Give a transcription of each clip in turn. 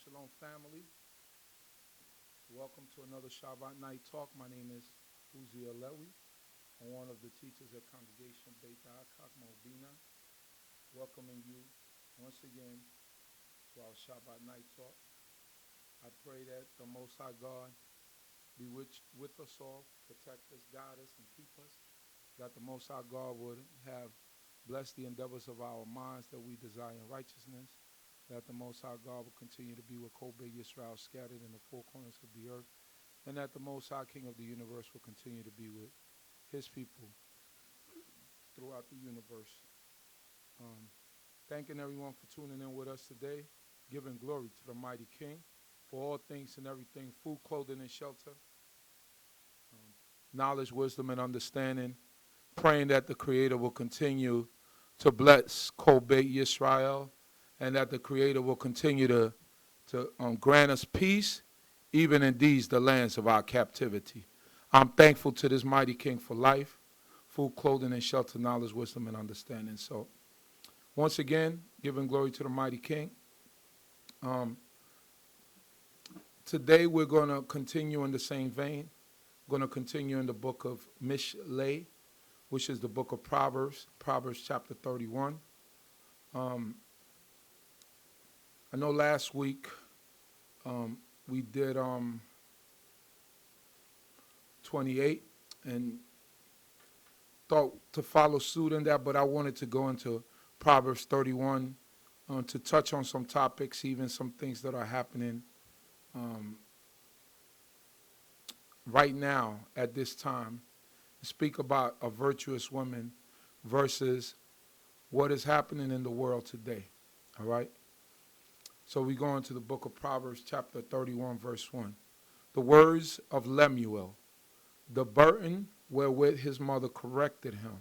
Shalom, family. Welcome to another Shabbat night talk. My name is Uzziel. I'm one of the teachers at Congregation Beit Mobina. Welcoming you once again to our Shabbat night talk. I pray that the Most High God be with us all, protect us, guide us, and keep us. That the Most High God would have blessed the endeavors of our minds that we desire in righteousness. That the Most High God will continue to be with Kobe Yisrael scattered in the four corners of the earth. And that the Most High King of the universe will continue to be with his people throughout the universe. Um, Thanking everyone for tuning in with us today, giving glory to the mighty King for all things and everything, food, clothing, and shelter, knowledge, wisdom, and understanding, praying that the Creator will continue to bless Kobe Yisrael and that the Creator will continue to grant us peace even in these, the lands of our captivity. I'm thankful to this mighty King for life, food, clothing, and shelter, knowledge, wisdom, and understanding. So, once again, giving glory to the mighty King. Um, Today, we're going to continue in the same vein. We're going to continue in the book of Mishlei, which is the book of Proverbs, Proverbs chapter 31. I know last week we did 28 and thought to follow suit in that, but I wanted to go into Proverbs 31 to touch on some topics, even some things that are happening right now at this time. Speak about a virtuous woman versus what is happening in the world today. All right? So we go into the book of Proverbs chapter 31, verse 1. The words of Lemuel, the burden wherewith his mother corrected him.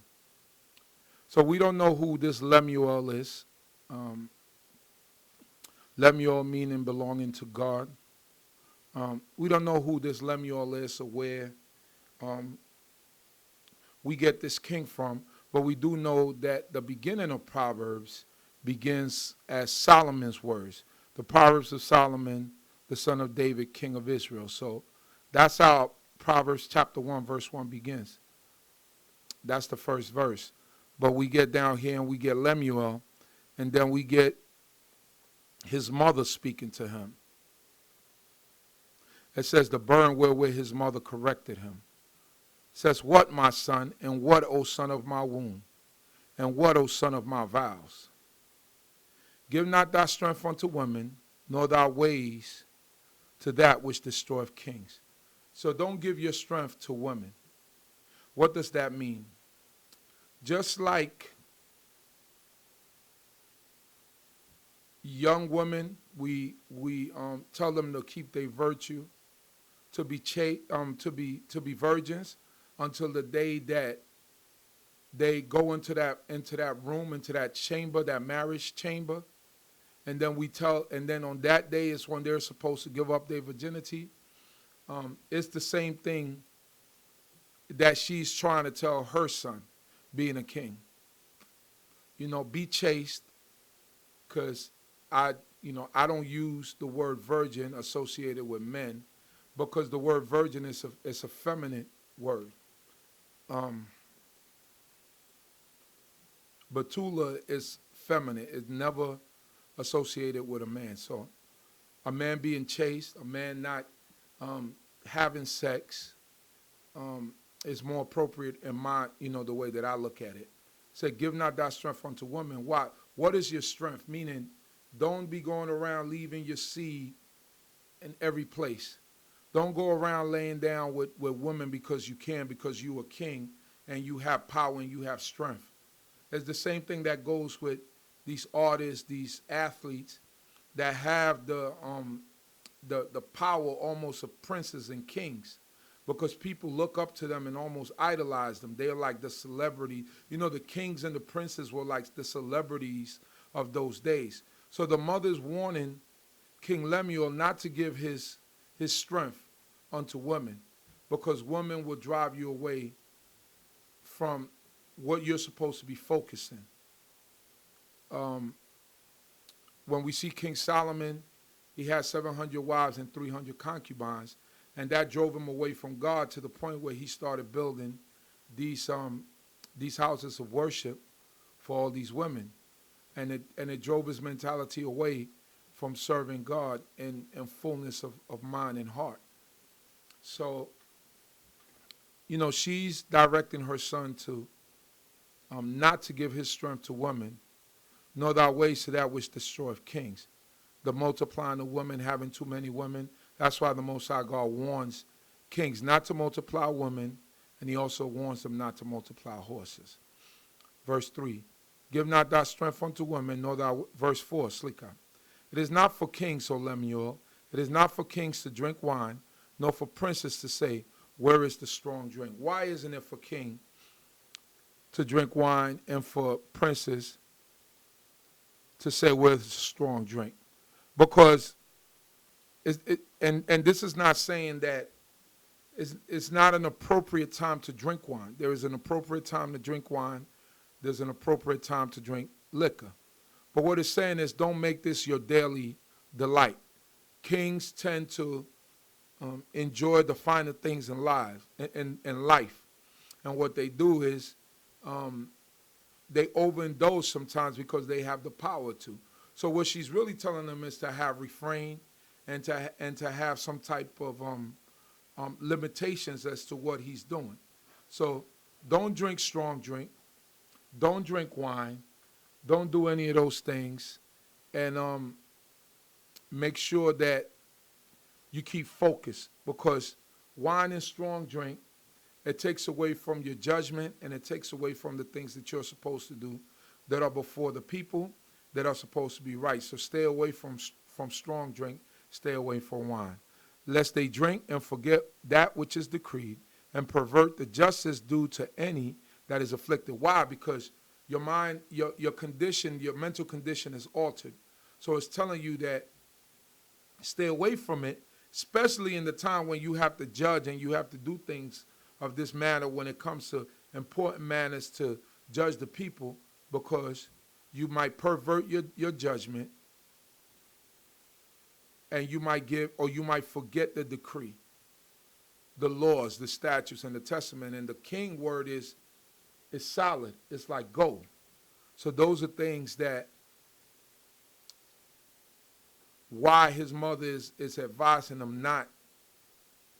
So we don't know who this Lemuel is. Lemuel meaning belonging to God. We don't know who this Lemuel is or where we get this king from, but we do know that the beginning of Proverbs begins as Solomon's words. The Proverbs of Solomon, the son of David, king of Israel. So that's how Proverbs chapter 1, verse 1 begins. That's the first verse. But we get down here and we get Lemuel, and then we get his mother speaking to him. It says, the burden wherewith his mother corrected him. It says, what, my son, and what, O son of my womb, and what, O son of my vows? Give not thy strength unto women, nor thy ways to that which destroyeth kings. So don't give your strength to women. What does that mean? Just like young women, we tell them to keep their virtue, to be virgins until the day that they go into that room, into that chamber, that marriage chamber, and then on that day is when they're supposed to give up their virginity. It's the same thing that she's trying to tell her son, being a king. Be chaste, because I don't use the word virgin associated with men, because the word virgin is a feminine word. Betula is feminine. It's never associated with a man. So a man being chaste, a man not having sex, is more appropriate in my, the way that I look at it. Say, give not thy strength unto women. Why? What is your strength? Meaning, don't be going around leaving your seed in every place. Don't go around laying down with women because you can, because you are king and you have power and you have strength. It's the same thing that goes with these artists, these athletes that have the power almost of princes and kings, because people look up to them and almost idolize them. They're like the celebrity. The kings and the princes were like the celebrities of those days. So the mother's warning King Lemuel not to give his strength unto women, because women will drive you away from what you're supposed to be focusing. When we see King Solomon, he had 700 wives and 300 concubines, and that drove him away from God to the point where he started building these houses of worship for all these women, and it drove his mentality away from serving God in fullness of mind and heart. So, she's directing her son to not to give his strength to women, nor thy ways to that which destroyeth kings. The multiplying of women, having too many women. That's why the Most High God warns kings not to multiply women, and he also warns them not to multiply horses. Verse 3, give not thy strength unto women, nor thy, verse 4, Slika. It is not for kings, O Lemuel, it is not for kings to drink wine, nor for princes to say, where is the strong drink? Why isn't it for king to drink wine and for princes to say, where's the strong drink? Because, and this is not saying that it's not an appropriate time to drink wine. There is an appropriate time to drink wine. There's an appropriate time to drink liquor. But what it's saying is don't make this your daily delight. Kings tend to enjoy the finer things in life. And what they do is they overindulge sometimes because they have the power to. So what she's really telling them is to have refrain and to have some type of limitations as to what he's doing. So don't drink strong drink. Don't drink wine. Don't do any of those things. And make sure that you keep focused, because wine and strong drink, it takes away from your judgment, and it takes away from the things that you're supposed to do that are before the people that are supposed to be right. So stay away from strong drink. Stay away from wine. Lest they drink and forget that which is decreed and pervert the justice due to any that is afflicted. Why? Because your mind, your condition, your mental condition is altered. So it's telling you that stay away from it, especially in the time when you have to judge and you have to do things of this manner when it comes to important matters to judge the people, because you might pervert your judgment, and you might forget the decree, the laws, the statutes, and the testament. And the king word is solid. It's like gold. So those are things that why his mother is advising him not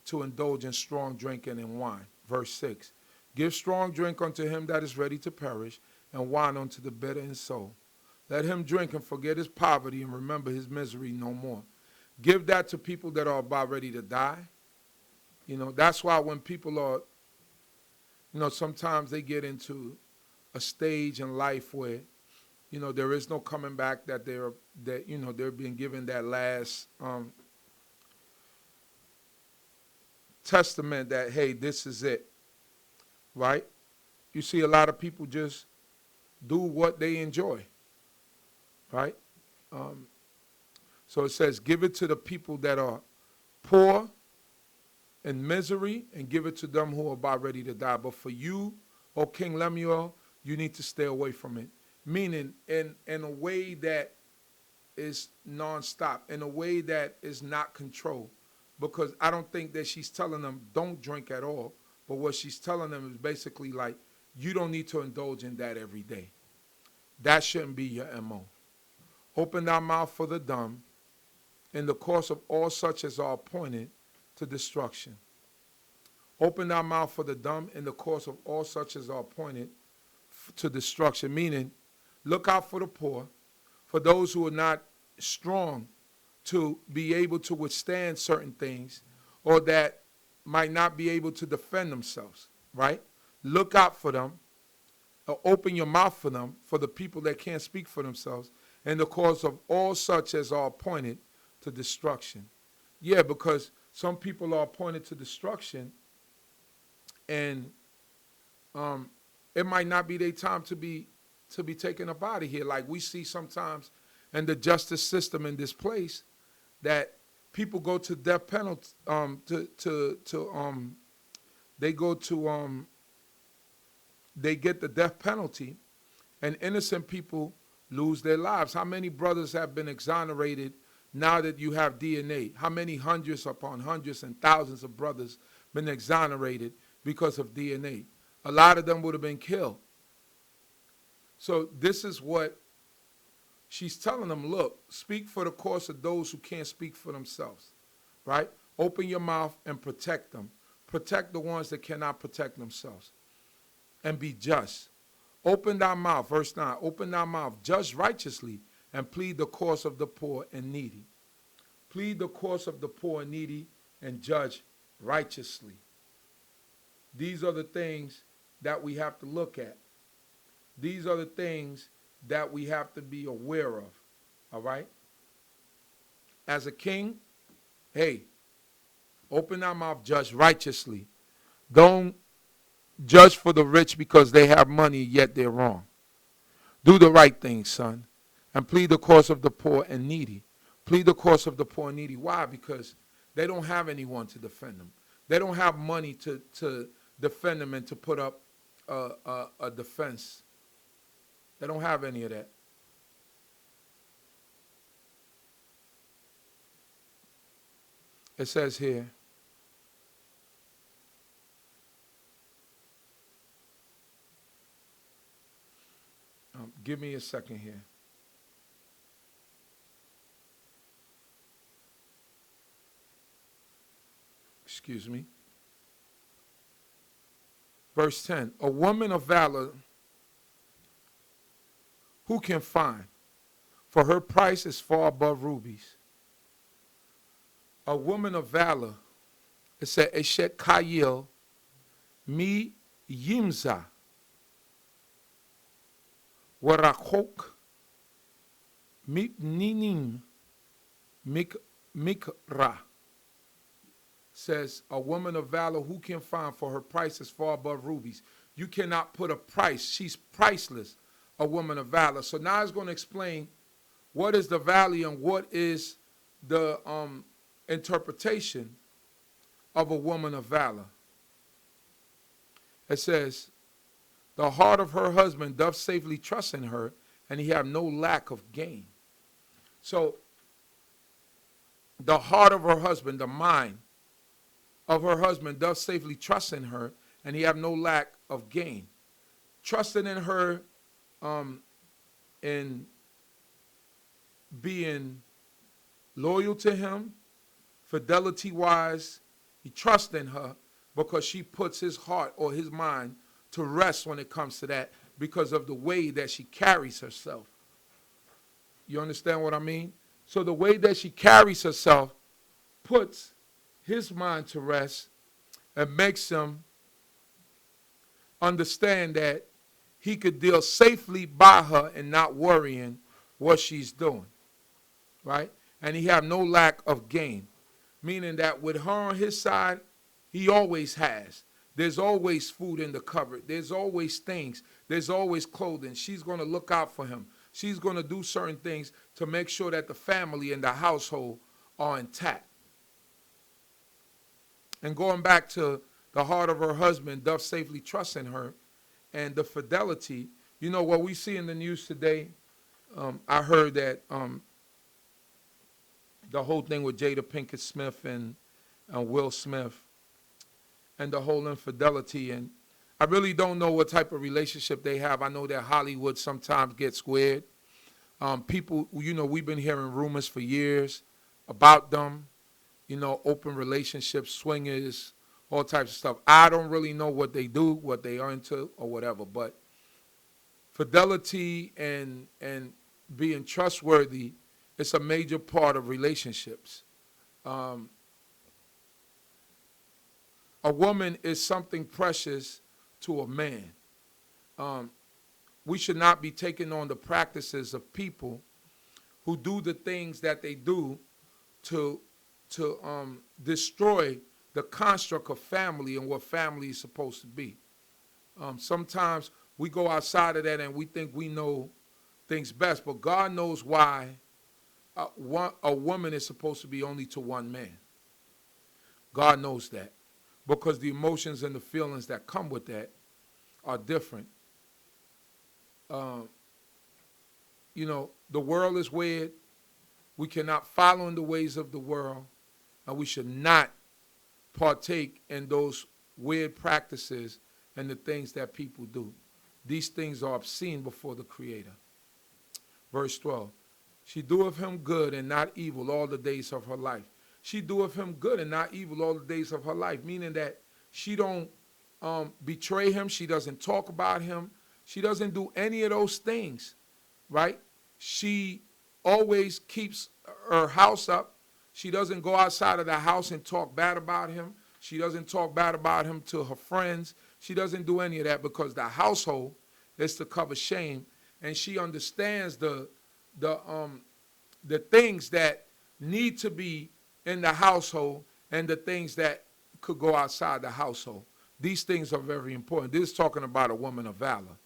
to indulge in strong drink and in wine. Verse 6, give strong drink unto him that is ready to perish, and wine unto the bitter in soul. Let him drink and forget his poverty and remember his misery no more. Give that to people that are about ready to die. That's why when people are, sometimes they get into a stage in life where, there is no coming back, that they're being given that last testament that, hey, this is it, right? You see a lot of people just do what they enjoy, right? So it says, give it to the people that are poor and misery, and give it to them who are about ready to die. But for you, O King Lemuel, you need to stay away from it. Meaning in a way that is nonstop, in a way that is not controlled. Because I don't think that she's telling them don't drink at all. But what she's telling them is basically like, you don't need to indulge in that every day. That shouldn't be your MO. Open thy mouth for the dumb in the course of all such as are appointed to destruction. Open thy mouth for the dumb in the course of all such as are appointed to destruction. Meaning, look out for the poor, for those who are not strong to be able to withstand certain things, or that might not be able to defend themselves, right? Look out for them. Open your mouth for them, for the people that can't speak for themselves, in the cause of all such as are appointed to destruction. Yeah, because some people are appointed to destruction, and it might not be their time to be taken up out of here. Like we see sometimes in the justice system in this place, that people go to death penalty. They get the death penalty, and innocent people lose their lives. How many brothers have been exonerated now that you have DNA? How many hundreds upon hundreds and thousands of brothers been exonerated because of DNA? A lot of them would have been killed. So this is what she's telling them. Look, speak for the cause of those who can't speak for themselves, right? Open your mouth and protect them. Protect the ones that cannot protect themselves. And be just. Open thy mouth, verse 9, open thy mouth, judge righteously, and plead the cause of the poor and needy. Plead the cause of the poor and needy, and judge righteously. These are the things that we have to look at. These are the things that we have to be aware of, all right? As a king, hey, open thy mouth, judge righteously. Don't judge for the rich because they have money, yet they're wrong. Do the right thing, son, and plead the cause of the poor and needy. Plead the cause of the poor and needy. Why? Because they don't have anyone to defend them. They don't have money to defend them and to put up a defense. They don't have any of that. It says here, give me a second here. Excuse me. Verse 10, a woman of valor who can find? For her price is far above rubies. A woman of valor, it said, Eshet Kayil mi yimza warakok mipninim mikra. Says, a woman of valor who can find? For her price is far above rubies. You cannot put a price. She's priceless, a woman of valor. So now it's going to explain what is the value and what is the interpretation of a woman of valor. It says, the heart of her husband doth safely trust in her, and he have no lack of gain. So the heart of her husband, the mind of her husband doth safely trust in her, and he have no lack of gain. Trusting in her in being loyal to him, fidelity-wise, he trusts in her because she puts his heart or his mind to rest when it comes to that because of the way that she carries herself. You understand what I mean? So the way that she carries herself puts his mind to rest and makes him understand that he could deal safely by her and not worrying what she's doing, right? And he have no lack of gain, meaning that with her on his side, he always has. There's always food in the cupboard. There's always things. There's always clothing. She's going to look out for him. She's going to do certain things to make sure that the family and the household are intact. And going back to the heart of her husband doth safely trust in her, and the fidelity, you know what we see in the news today, I heard that the whole thing with Jada Pinkett Smith and Will Smith and the whole infidelity, and I really don't know what type of relationship they have. I know that Hollywood sometimes gets squared. People, you know, we've been hearing rumors for years about them, you know, open relationships, swingers, all types of stuff. I don't really know what they do, what they are into, or whatever, but fidelity and being trustworthy is a major part of relationships. A woman is something precious to a man. We should not be taking on the practices of people who do the things that they do to destroy the construct of family and what family is supposed to be. Sometimes we go outside of that and we think we know things best, but God knows why a woman is supposed to be only to one man. God knows that because the emotions and the feelings that come with that are different. You know, the world is weird. We cannot follow in the ways of the world, and we should not partake in those weird practices and the things that people do. These things are obscene before the Creator. Verse 12. She doeth him good and not evil all the days of her life. She doeth him good and not evil all the days of her life, meaning that she don't betray him. She doesn't talk about him. She doesn't do any of those things, right? She always keeps her house up. She doesn't go outside of the house and talk bad about him. She doesn't talk bad about him to her friends. She doesn't do any of that because the household is to cover shame, and she understands the things that need to be in the household and the things that could go outside the household. These things are very important. This is talking about a woman of valor.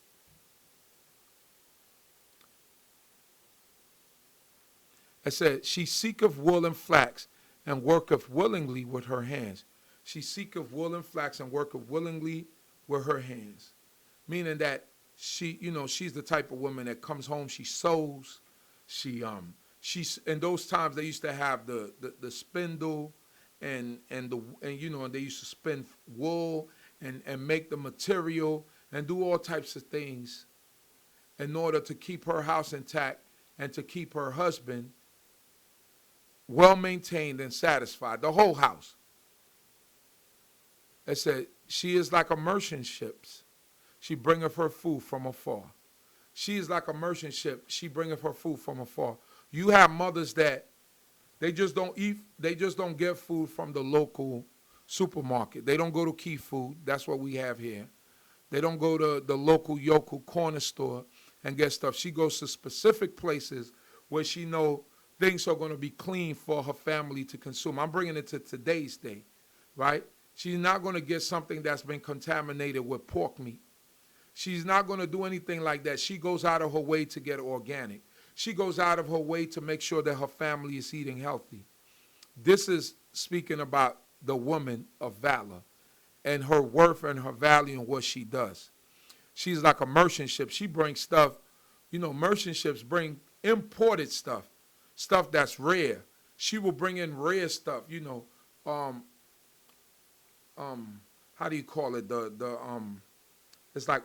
It said, she seeketh wool and flax and worketh willingly with her hands. She seeketh wool and flax and worketh willingly with her hands. Meaning that she's the type of woman that comes home, she sews, she's in those times they used to have the spindle and they used to spin wool and make the material and do all types of things in order to keep her house intact and to keep her husband well maintained and satisfied, the whole house. It said, she is like a merchant ship. She bringeth her food from afar. She is like a merchant ship. She bringeth her food from afar. You have mothers that they just don't eat, they just don't get food from the local supermarket. They don't go to Key Food. That's what we have here. They don't go to the local yokel corner store and get stuff. She goes to specific places where she know things are going to be clean for her family to consume. I'm bringing it to today's day, right? She's not going to get something that's been contaminated with pork meat. She's not going to do anything like that. She goes out of her way to get organic. She goes out of her way to make sure that her family is eating healthy. This is speaking about the woman of valor and her worth and her value and what she does. She's like a merchant ship. She brings stuff, merchant ships bring imported stuff that's rare. She will bring in rare stuff, how do you call it? It's like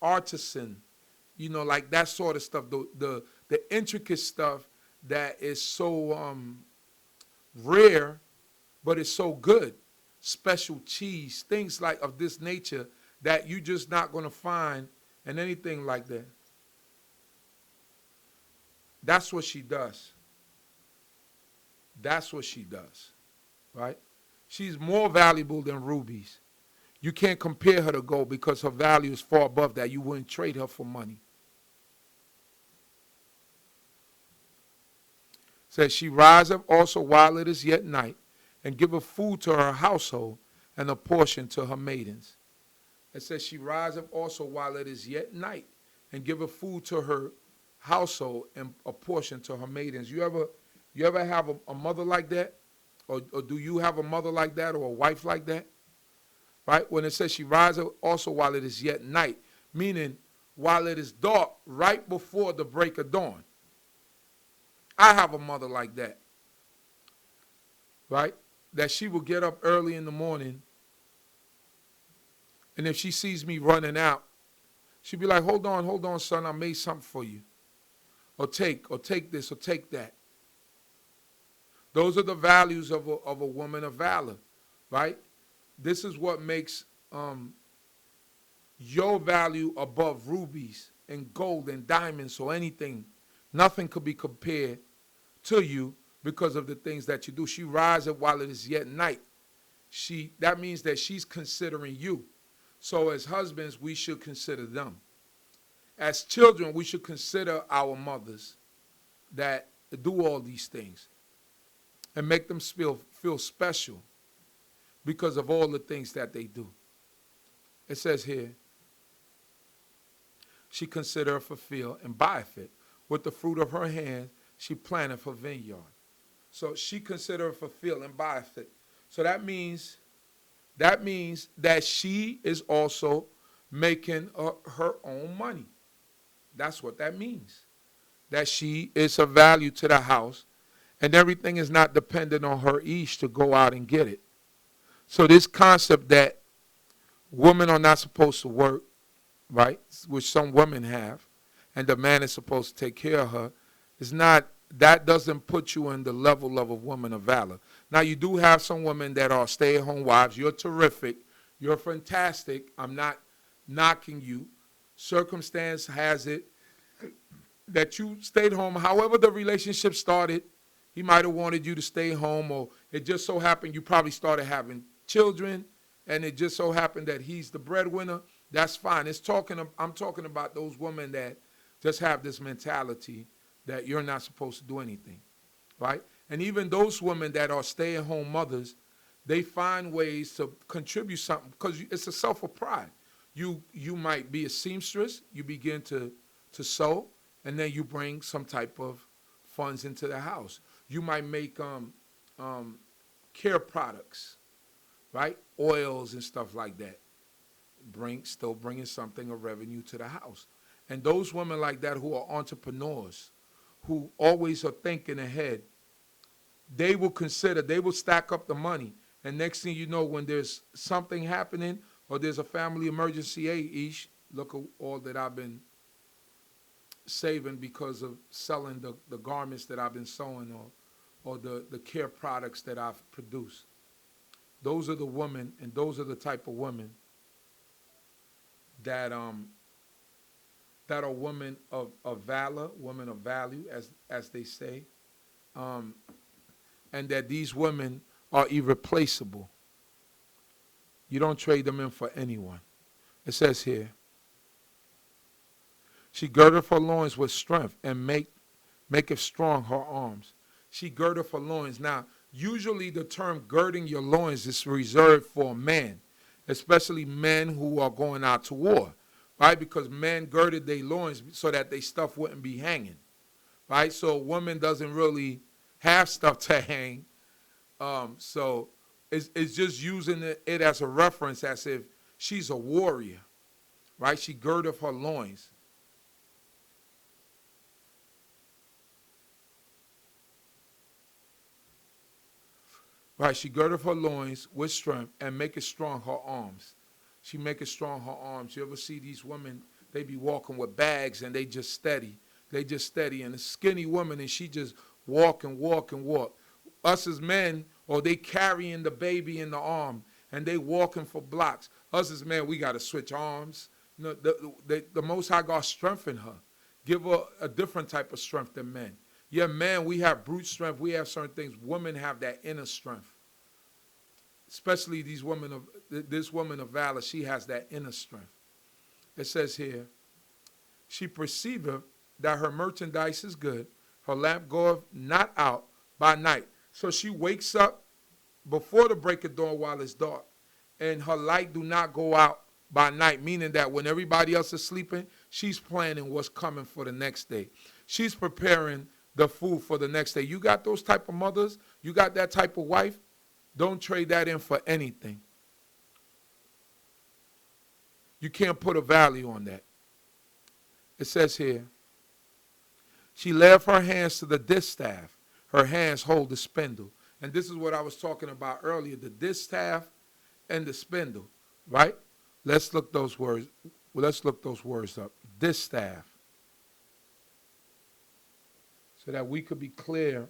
artisan, like that sort of stuff. The intricate stuff that is so rare, but it's so good. Special cheese, things like of this nature that you just not going to find in anything like that. That's what she does. That's what she does, right? She's more valuable than rubies. You can't compare her to gold because her value is far above that. You wouldn't trade her for money. Says she riseth also while it is yet night, and giveth food to her household, and a portion to her maidens. It says she riseth also while it is yet night, and giveth food to her household, and a portion to her maidens. You ever have a mother like that? Or do you have a mother like that or a wife like that? Right? When it says she riseth also while it is yet night, meaning while it is dark, right before the break of dawn. I have a mother like that. Right? That she will get up early in the morning, and if she sees me running out, she'll be like, hold on, son, I made something for you. Or take this, or take that. Those are the values of a woman of valor, right? This is what makes your value above rubies and gold and diamonds or anything. Nothing could be compared to you because of the things that you do. She rises while it is yet night. That means that she's considering you. So as husbands, we should consider them. As children, we should consider our mothers that do all these things and make them feel special because of all the things that they do. It says here, she considereth a field and buyeth it. With the fruit of her hand, she planteth a vineyard. So she considereth a field and buyeth it. So that means that she is also making her own money. That's what that means. that she is of value to the house, and everything is not dependent on her each to go out and get it. So this concept that women are not supposed to work, right, which some women have, and the man is supposed to take care of her, is not, that doesn't put you in the level of a woman of valor. Now, you do have some women that are stay-at-home wives. You're terrific. You're fantastic. I'm not knocking you. Circumstance has it that you stayed home. However the relationship started, he might have wanted you to stay home, or it just so happened you probably started having children, and it just so happened that he's the breadwinner. That's fine. I'm talking about those women that just have this mentality that you're not supposed to do anything, right? And even those women that are stay-at-home mothers, they find ways to contribute something because it's a self of pride. You might be a seamstress. You begin to sew, and then you bring some type of funds into the house. You might make care products, right? Oils and stuff like that. Still bringing something of revenue to the house. And those women like that who are entrepreneurs, who always are thinking ahead, they will stack up the money. And next thing you know, when there's something happening or there's a family emergency, hey, Ish, look at all that I've been saving because of selling the garments that I've been sewing, or the care products that I've produced. Those are the women, and those are the type of women that are women of valor, women of value, as they say, and that these women are irreplaceable. You don't trade them in for anyone. It says here, she girdeth her loins with strength and maketh strong her arms. She girdeth her loins. Now, usually the term girding your loins is reserved for men, especially men who are going out to war, right? Because men girded their loins so that their stuff wouldn't be hanging, right? So a woman doesn't really have stuff to hang. So it's just using it as a reference as if she's a warrior, right? She girdeth her loins. Right, she girdeth her loins with strength and maketh strong her arms. She maketh strong her arms. You ever see these women, they be walking with bags and they just steady. They just steady. And a skinny woman, and she just walk and walk and walk. Us as men, or they carrying the baby in the arm and they walking for blocks. Us as men, we got to switch arms. You know, the Most High God strengthen her. Give her a different type of strength than men. Yeah, man, we have brute strength. We have certain things. Women have that inner strength. Especially this woman of valor, she has that inner strength. It says here, she perceiveth that her merchandise is good. Her lamp goeth not out by night. So she wakes up before the break of dawn while it's dark. And her light do not go out by night, meaning that when everybody else is sleeping, she's planning what's coming for the next day. She's preparing the food for the next day. You got those type of mothers? You got that type of wife? Don't trade that in for anything. You can't put a value on that. It says here, she layeth her hands to the distaff. Her hands hold the spindle. And this is what I was talking about earlier, the distaff and the spindle, right? Let's look those words up. Distaff. So that we could be clear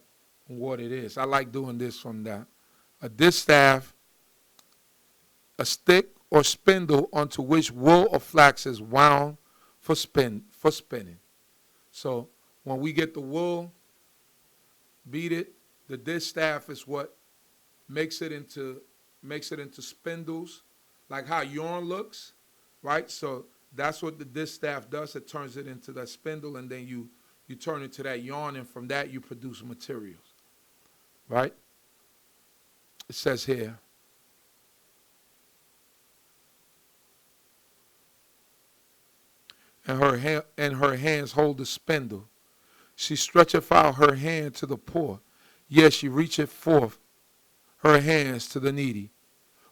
on what it is. I like doing this from that. A distaff, a stick or spindle onto which wool or flax is wound for spinning. So when we get the wool, beat it. The distaff is what makes it into spindles, like how yarn looks, right? So that's what the distaff does. It turns it into that spindle, and then you turn it to that yarn, and from that you produce materials, right? It says here, and her hands hold the spindle. She stretcheth out her hand to the poor. Yes, she reacheth forth her hands to the needy.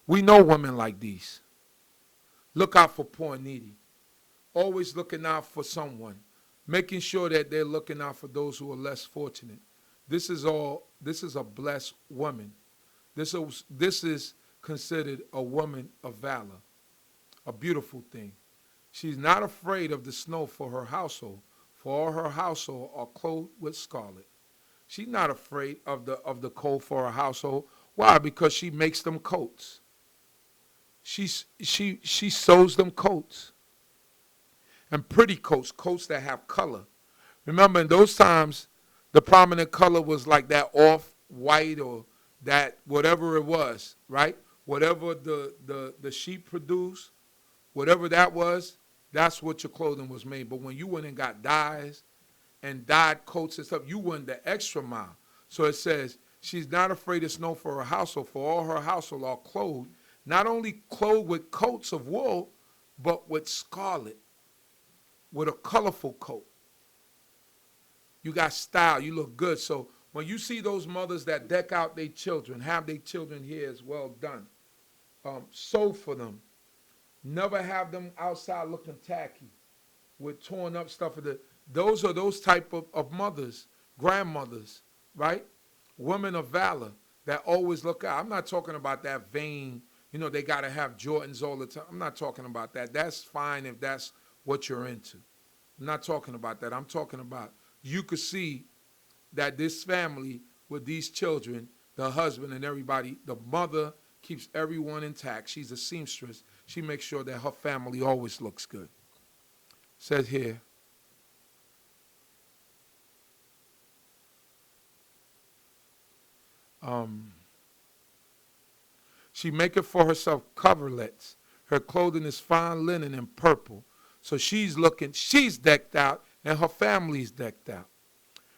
We know women like these. Look out for poor and needy. Always looking out for someone. making sure that they're looking out for those who are less fortunate. This is a blessed woman. This is considered a woman of valor, a beautiful thing. She's not afraid of the snow for her household, for all her household are clothed with scarlet. She's not afraid of the cold for her household. Why? Because she makes them coats. She sews them coats. And pretty coats, coats that have color. Remember, in those times, the prominent color was like that off-white or that whatever it was, right? Whatever the sheep produced, whatever that was, that's what your clothing was made. But when you went and got dyes and dyed coats and stuff, you went the extra mile. So it says, she's not afraid of snow for her household, for all her household are clothed, not only clothed with coats of wool, but with scarlet, with a colorful coat. You got style, you look good. So when you see those mothers that deck out their children, have their children here as well done, sew for them. Never have them outside looking tacky with torn up stuff. Those are those type of mothers, grandmothers, right? Women of valor that always look out. I'm not talking about that vain, they got to have Jordans all the time. I'm not talking about that. That's fine if that's what you're into. I'm not talking about that. I'm talking about you could see that this family with these children, the husband and everybody, the mother keeps everyone intact. She's a seamstress. She makes sure that her family always looks good. It says here, she maketh for herself coverlets. Her clothing is fine linen and purple. So she's decked out, and her family's decked out.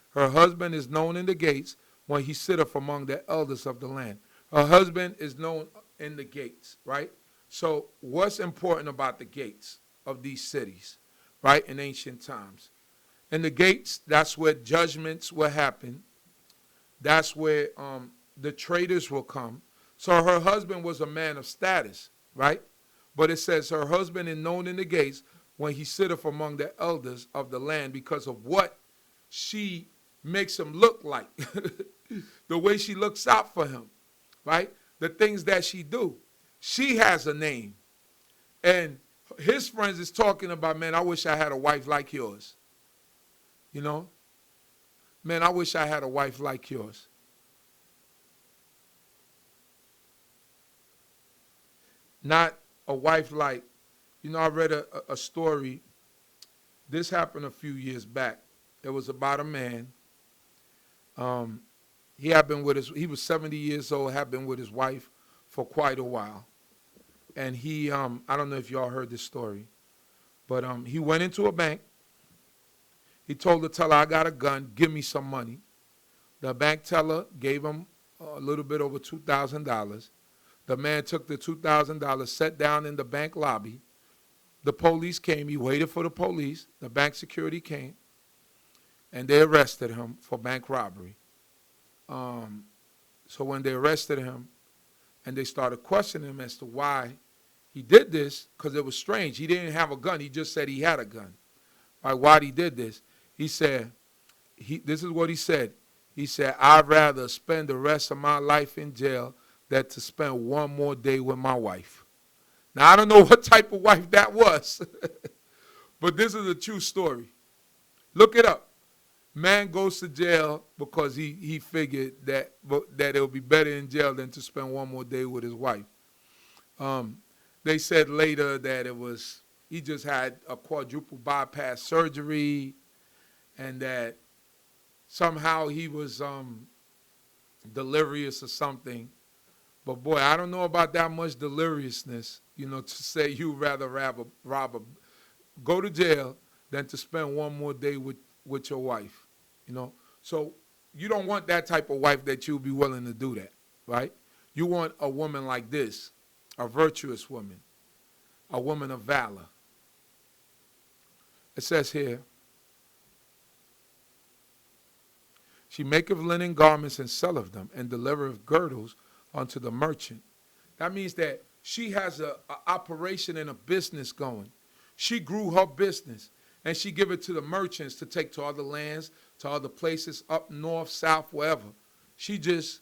Her husband is known in the gates when he sitteth among the elders of the land. Her husband is known in the gates, right? So what's important about the gates of these cities, right, in ancient times? In the gates, that's where judgments will happen. That's where the traders will come. So her husband was a man of status, right? But it says her husband is known in the gates when he sitteth among the elders of the land because of what she makes him look like. The way she looks out for him, right? The things that she do. She has a name. And his friends is talking about, man, I wish I had a wife like yours. Man, I wish I had a wife like yours. Not a wife like, I read a story. This happened a few years back. It was about a man. He was 70 years old, had been with his wife for quite a while. And he, I don't know if y'all heard this story, but he went into a bank. He told the teller, I got a gun, give me some money. The bank teller gave him a little bit over $2,000. The man took the $2,000, sat down in the bank lobby. The police came. He waited for the police. The bank security came, and they arrested him for bank robbery. So when they arrested him, and they started questioning him as to why he did this, because it was strange. He didn't have a gun. He just said he had a gun. Why he did this? He said, this is what he said. He said, I'd rather spend the rest of my life in jail than to spend one more day with my wife. Now, I don't know what type of wife that was, but this is a true story. Look it up. Man goes to jail because he figured that it would be better in jail than to spend one more day with his wife. They said later that he just had a quadruple bypass surgery and that somehow he was delirious or something. But boy, I don't know about that much deliriousness, to say you'd rather go to jail than to spend one more day with your wife, So you don't want that type of wife that you'll be willing to do that, right? You want a woman like this, a virtuous woman, a woman of valor. It says here, she maketh linen garments and selleth them, and delivereth girdles unto the merchant. That means that she has a operation and a business going. She grew her business. And she give it to the merchants to take to other lands, to other places, up north, south, wherever. She just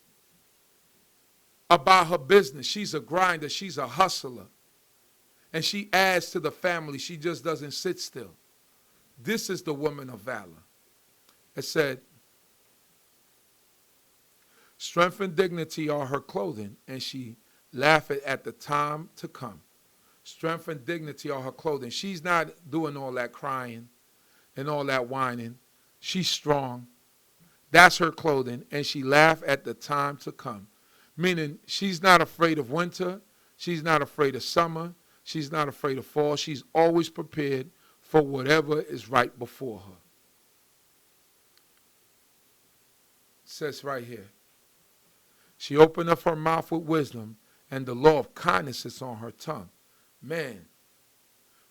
about her business. She's a grinder. She's a hustler. And she adds to the family. She just doesn't sit still. This is the woman of valor. It said, strength and dignity are her clothing, and she laugheth at the time to come. Strength and dignity are her clothing. She's not doing all that crying and all that whining. She's strong. That's her clothing, and she laugh at the time to come. Meaning she's not afraid of winter. She's not afraid of summer. She's not afraid of fall. She's always prepared for whatever is right before her. It says right here, she opened up her mouth with wisdom, and the law of kindness is on her tongue. Man,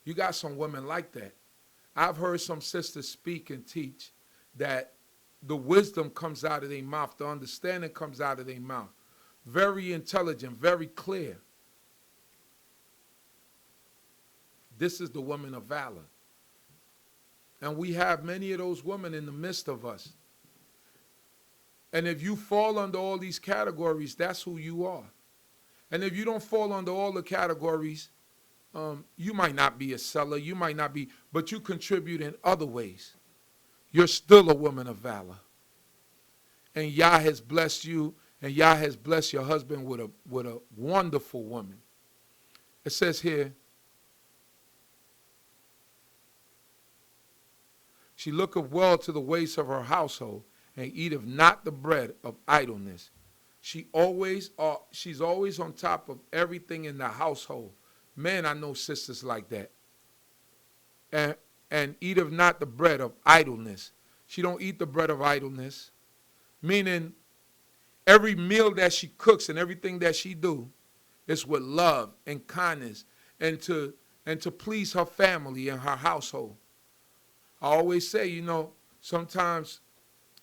you got some women like that. I've heard some sisters speak and teach that the wisdom comes out of their mouth, the understanding comes out of their mouth. Very intelligent, very clear. This is the woman of valor. And we have many of those women in the midst of us. And if you fall under all these categories, that's who you are. And if you don't fall under all the categories, you might not be a seller, you might not be, but you contribute in other ways. You're still a woman of valor. And Yah has blessed you, and Yah has blessed your husband with a wonderful woman. It says here, she looketh well to the ways of her household, and eateth not the bread of idleness. She's always on top of everything in the household. Man, I know sisters like that. And eateth not the bread of idleness. She don't eat the bread of idleness. Meaning, every meal that she cooks and everything that she do is with love and kindness and to please her family and her household. I always say, sometimes,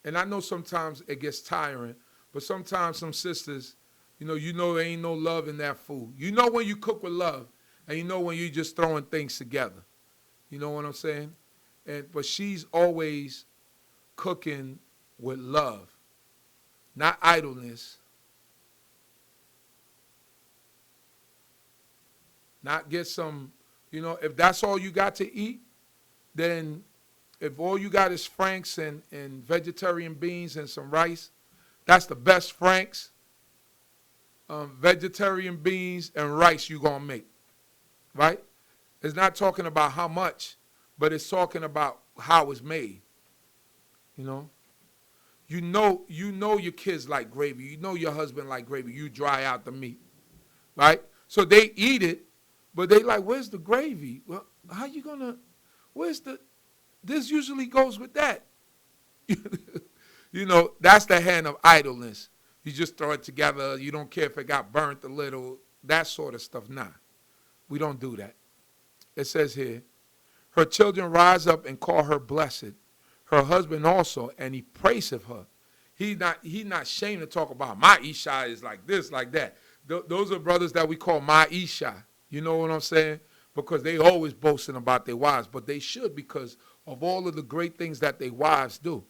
and I know sometimes it gets tiring, but sometimes some sisters, there ain't no love in that food. You know when you cook with love, and you know when you're just throwing things together. You know what I'm saying? But she's always cooking with love, not idleness. Not get some, if that's all you got to eat, then if all you got is Franks and vegetarian beans and some rice, that's the best Franks, vegetarian beans, and rice you're going to make, right? It's not talking about how much, but it's talking about how it's made, You know your kids like gravy. You know your husband like gravy. You dry out the meat, right? So they eat it, but they like, where's the gravy? Well, how you going to, this usually goes with that. That's the hand of idleness. You just throw it together. You don't care if it got burnt a little, that sort of stuff. Nah, we don't do that. It says here, her children rise up and call her blessed. Her husband also, and he praiseth her. He not ashamed to talk about my Isha is like this, like that. Those are brothers that we call my Isha. You know what I'm saying? Because they always boasting about their wives, but they should because of all of the great things that their wives do.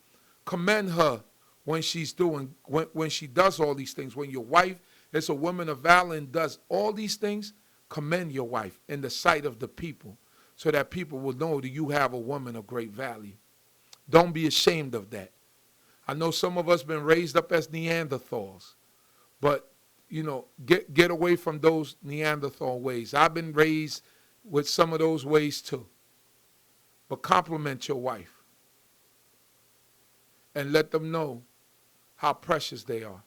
Commend her when she's doing, when she does all these things. When your wife is a woman of valor and does all these things, commend your wife in the sight of the people so that people will know that you have a woman of great value. Don't be ashamed of that. I know some of us been raised up as Neanderthals, but, get away from those Neanderthal ways. I've been raised with some of those ways too. But compliment your wife and let them know how precious they are.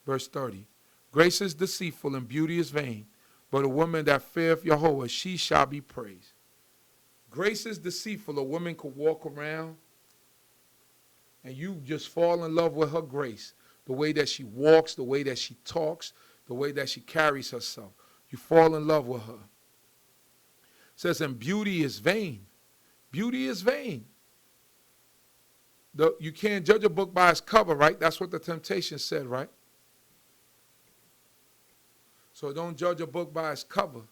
Verse 30, grace is deceitful and beauty is vain, but a woman that feareth Yahweh, she shall be praised. Grace is deceitful. A woman could walk around and you just fall in love with her grace. The way that she walks, the way that she talks, the way that she carries herself. You fall in love with her. It says, and beauty is vain. Beauty is vain. You can't judge a book by its cover, right? That's what the temptation said, right? So don't judge a book by its cover.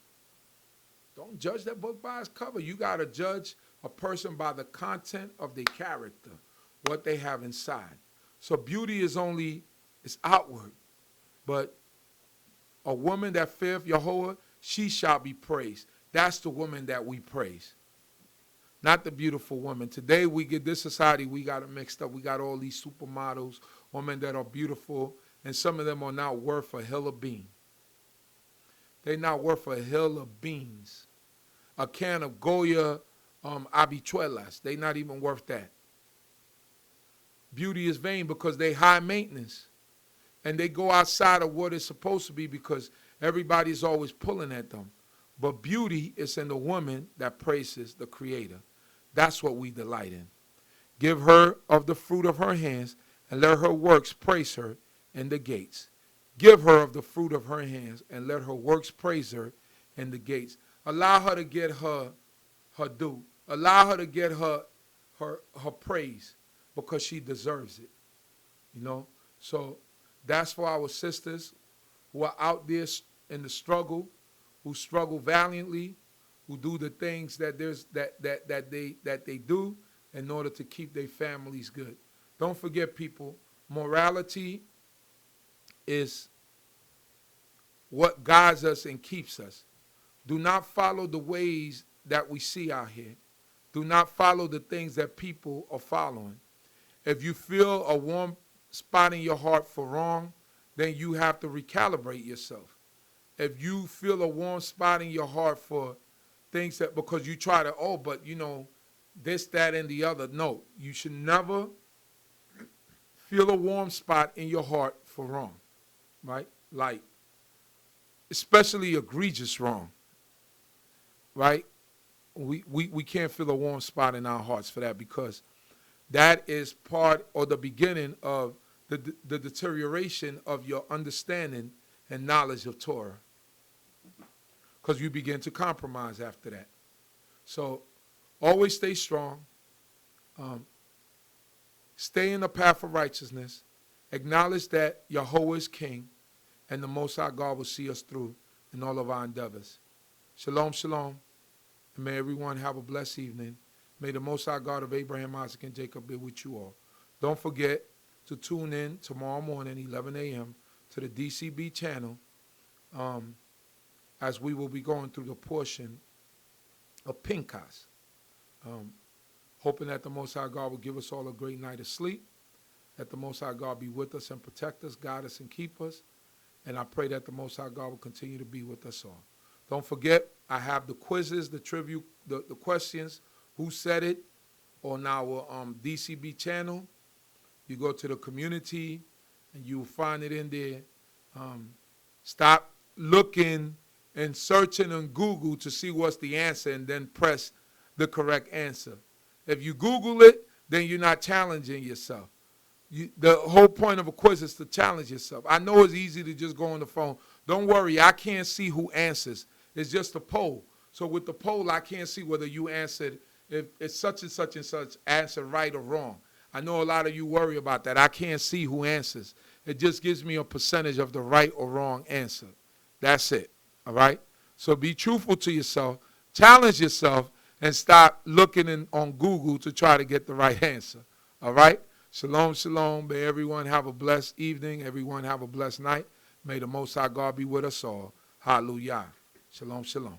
Don't judge that book by its cover. You got to judge a person by the content of their character, what they have inside. So beauty is outward. But a woman that feareth Yahweh, she shall be praised. That's the woman that we praise, not the beautiful woman. Today we get this society, we got it mixed up. We got all these supermodels, women that are beautiful, and some of them are not worth a hill of beans. They're not worth a hill of beans. A can of Goya habichuelas, they're not even worth that. Beauty is vain because they high maintenance. And they go outside of what it's supposed to be because everybody's always pulling at them. But beauty is in the woman that praises the Creator. That's what we delight in. Give her of the fruit of her hands, and let her works praise her in the gates. Give her of the fruit of her hands, and let her works praise her in the gates. Allow her to get her due. Allow her to get her praise because she deserves it. You know? So that's for our sisters who are out there in the struggle, who struggle valiantly, who do the things that they do in order to keep their families good. Don't forget, people, morality is what guides us and keeps us. Do not follow the ways that we see out here. Do not follow the things that people are following. If you feel a warm spot in your heart for wrong, then you have to recalibrate yourself. If you feel a warm spot in your heart for things that, because you try to, but you know, this, that, and the other. No, you should never feel a warm spot in your heart for wrong, right? Like, especially egregious wrong, right? We can't feel a warm spot in our hearts for that because that is part or the beginning of the deterioration of your understanding and knowledge of Torah. Because you begin to compromise after that. So always stay strong. Stay in the path of righteousness. Acknowledge that Yahweh is king and the Most High God will see us through in all of our endeavors. Shalom, shalom. And may everyone have a blessed evening. May the Most High God of Abraham, Isaac, and Jacob be with you all. Don't forget to tune in tomorrow morning, 11 a.m., to the d.c.b channel, as we will be going through the portion of Pinchas. Hoping that the Most High God will give us all a great night of sleep, that the Most High God be with us and protect us, guide us, and keep us. And I pray that the Most High God will continue to be with us all. Don't forget, I have the quizzes, the trivia, the questions, who said it, on our d.c.b channel. You go to the community, and you will find it in there. Stop looking and searching on Google to see what's the answer and then press the correct answer. If you Google it, then you're not challenging yourself. The whole point of a quiz is to challenge yourself. I know it's easy to just go on the phone. Don't worry, I can't see who answers. It's just a poll. So with the poll, I can't see whether you answered, if it's such and such and such answer right or wrong. I know a lot of you worry about that. I can't see who answers. It just gives me a percentage of the right or wrong answer. That's it. All right? So be truthful to yourself. Challenge yourself and stop looking on Google to try to get the right answer. All right? Shalom, shalom. May everyone have a blessed evening. Everyone have a blessed night. May the Most High God be with us all. Hallelujah. Shalom, shalom.